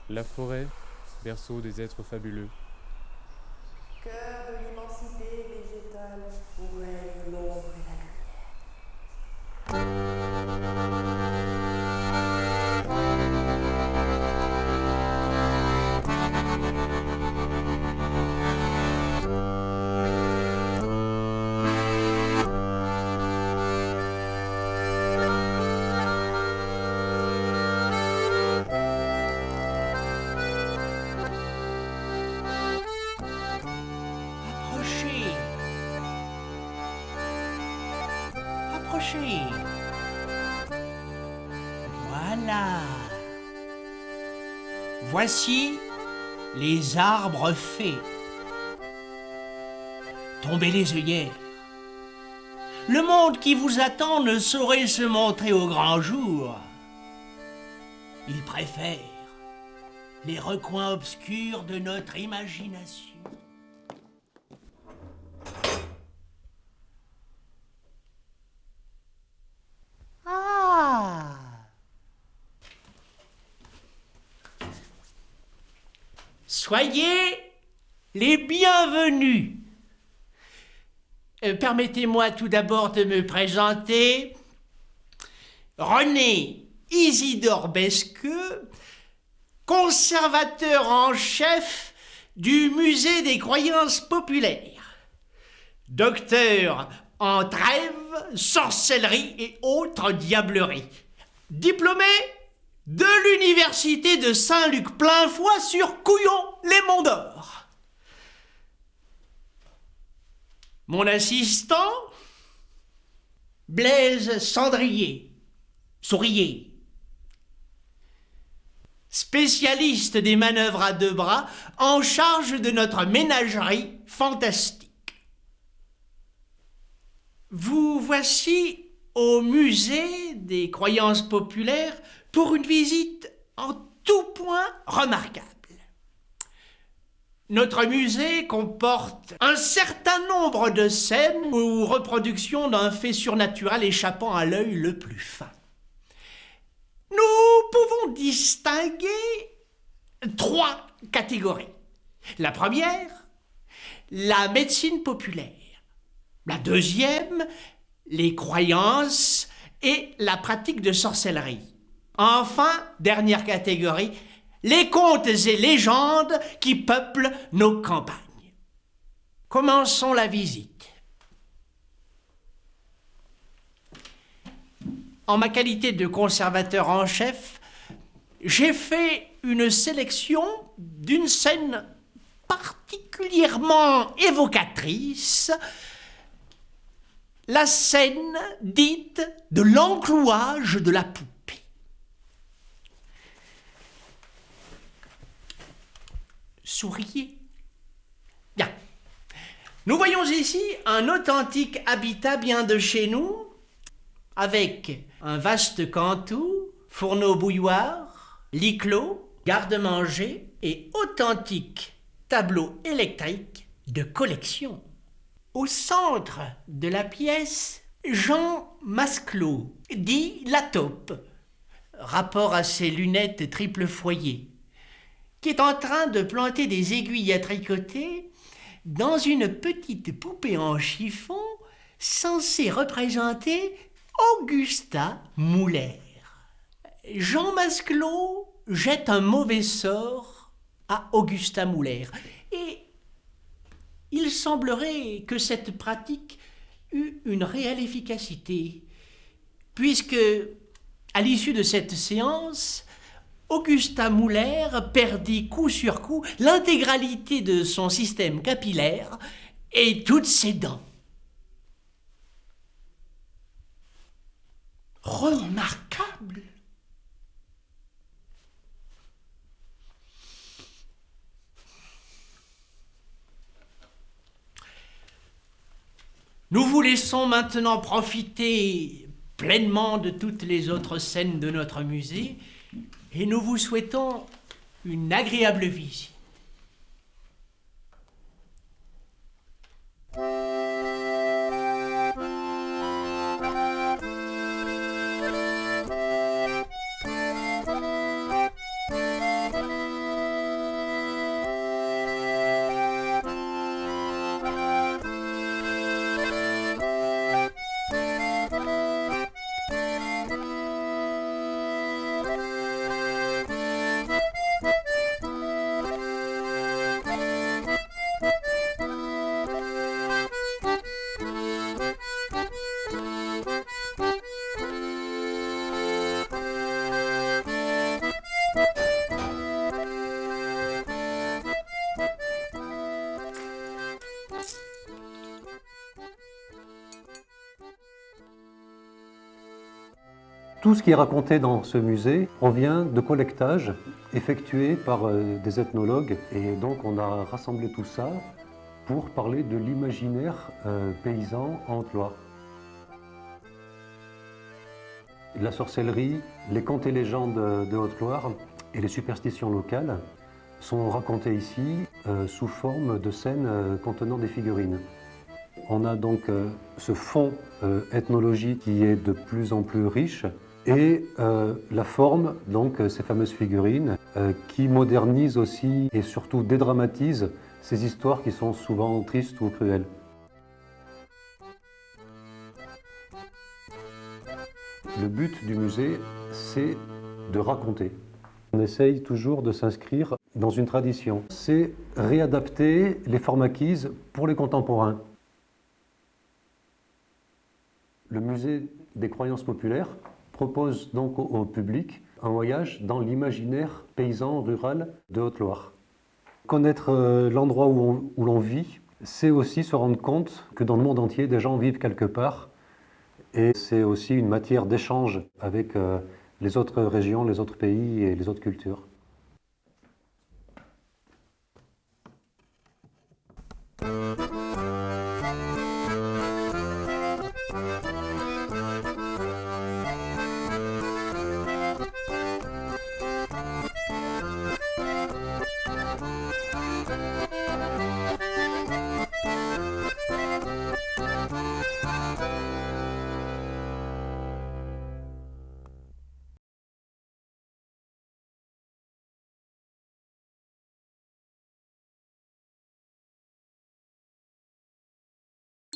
La forêt, berceau des êtres fabuleux. Cœur de l'immensité végétale où règne l'ombre et la lumière. Approchez. Approchez. Voilà. Voici les arbres faits. Tombez les œillères. Le monde qui vous attend ne saurait se montrer au grand jour. Il préfère les recoins obscurs de notre imagination. Ah! Soyez les bienvenus. Permettez-moi tout d'abord de me présenter. René Isidore Besqueux, conservateur en chef du Musée des croyances populaires, docteur en trêve, sorcellerie et autres diableries, diplômé de l'université de Saint-Luc Plainfoy sur Couillon, les Monts d'Or. Mon assistant, Blaise Cendrier, souriez, spécialiste des manœuvres à deux bras, en charge de notre ménagerie fantastique. Vous voici au musée des croyances populaires pour une visite en tout point remarquable. Notre musée comporte un certain nombre de scènes ou reproductions d'un fait surnaturel échappant à l'œil le plus fin. Nous pouvons distinguer trois catégories. La première, la médecine populaire. La deuxième, les croyances et la pratique de sorcellerie. Enfin, dernière catégorie, les contes et légendes qui peuplent nos campagnes. Commençons la visite. En ma qualité de conservateur en chef, j'ai fait une sélection d'une scène particulièrement évocatrice, la scène dite de l'enclouage de la poupée. Souriez. Bien. Nous voyons ici un authentique habitat bien de chez nous, avec un vaste cantou, fourneau-bouilloire, lit clos, garde-manger et authentique tableau électrique de collection. Au centre de la pièce, Jean Masclot, dit la taupe, rapport à ses lunettes triple foyer, qui est en train de planter des aiguilles à tricoter dans une petite poupée en chiffon censée représenter Augusta Muller. Jean Masclot jette un mauvais sort à Augusta Muller et il semblerait que cette pratique eut une réelle efficacité, puisque, à l'issue de cette séance, Augusta Muller perdit coup sur coup l'intégralité de son système capillaire et toutes ses dents. Remarquable! Nous vous laissons maintenant profiter pleinement de toutes les autres scènes de notre musée et nous vous souhaitons une agréable visite. Tout ce qui est raconté dans ce musée provient de collectages effectués par des ethnologues. Et donc on a rassemblé tout ça pour parler de l'imaginaire paysan en Haute-Loire. La sorcellerie, les contes et légendes de Haute-Loire et les superstitions locales sont racontés ici sous forme de scènes contenant des figurines. On a donc ce fond ethnologique qui est de plus en plus riche et la forme, donc ces fameuses figurines, qui modernisent aussi et surtout dédramatisent ces histoires qui sont souvent tristes ou cruelles. Le but du musée, c'est de raconter. On essaye toujours de s'inscrire dans une tradition. C'est réadapter les formes acquises pour les contemporains. Le musée des croyances populaires propose donc au public un voyage dans l'imaginaire paysan rural de Haute-Loire. Connaître l'endroit où l'on vit, c'est aussi se rendre compte que dans le monde entier, des gens vivent quelque part. Et c'est aussi une matière d'échange avec les autres régions, les autres pays et les autres cultures.